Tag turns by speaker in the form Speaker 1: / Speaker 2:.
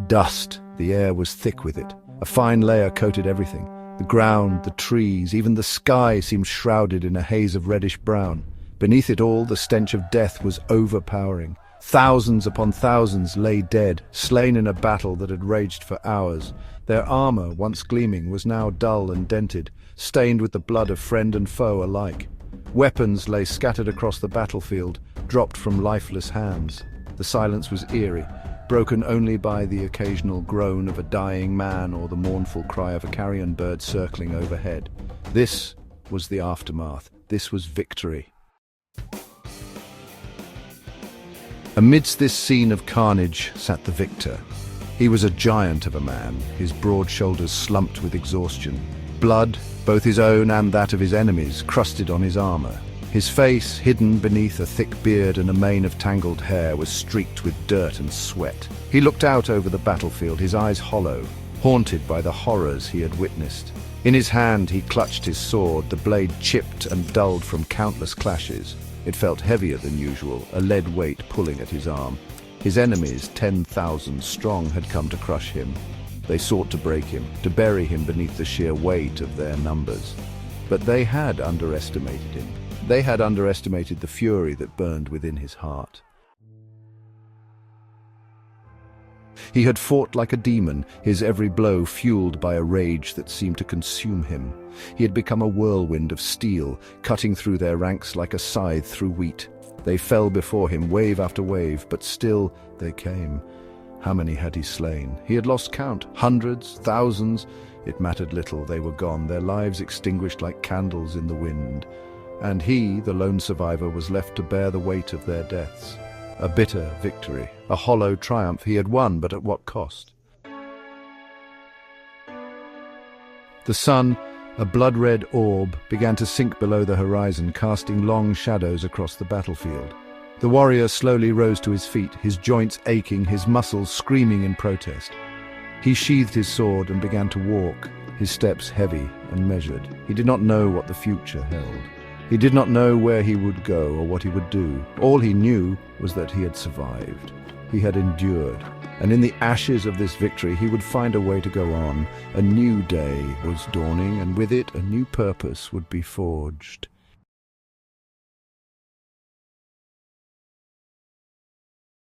Speaker 1: Dust, the air was thick with it. A fine layer coated everything. The ground, the trees, even the sky seemed shrouded in a haze of reddish-brown. Beneath it all, the stench of death was overpowering. Thousands upon thousands lay dead, slain in a battle that had raged for hours. Their armor, once gleaming, was now dull and dented, stained with the blood of friend and foe alike. Weapons lay scattered across the battlefield, dropped from lifeless hands. The silence was eerie, broken only by the occasional groan of a dying man or the mournful cry of a carrion bird circling overhead. This was the aftermath. This was victory. Amidst this scene of carnage sat the victor. He was a giant of a man, his broad shoulders slumped with exhaustion. Blood, both his own and that of his enemies, crusted on his armor. His face, hidden beneath a thick beard and a mane of tangled hair, was streaked with dirt and sweat. He looked out over the battlefield, his eyes hollow, haunted by the horrors he had witnessed. In his hand he clutched his sword, the blade chipped and dulled from countless clashes. It felt heavier than usual, a lead weight pulling at his arm. His enemies, 10,000 strong, had come to crush him. They sought to break him, to bury him beneath the sheer weight of their numbers. But they had underestimated him. They had underestimated the fury that burned within his heart. He had fought like a demon, his every blow fueled by a rage that seemed to consume him. He had become a whirlwind of steel, cutting through their ranks like a scythe through wheat. They fell before him, wave after wave, but still they came. How many had he slain? He had lost count. Hundreds, thousands. It mattered little. They were gone, their lives extinguished like candles in the wind. And he, the lone survivor, was left to bear the weight of their deaths. A bitter victory, a hollow triumph. He had won, but at what cost? The sun, a blood-red orb, began to sink below the horizon, casting long shadows across the battlefield. The warrior slowly rose to his feet, his joints aching, his muscles screaming in protest. He sheathed his sword and began to walk, his steps heavy and measured. He did not know what the future held. He did not know where he would go or what he would do. All he knew was that he had survived. He had endured. And in the ashes of this victory, he would find a way to go on. A new day was dawning, and with it a new purpose would be forged.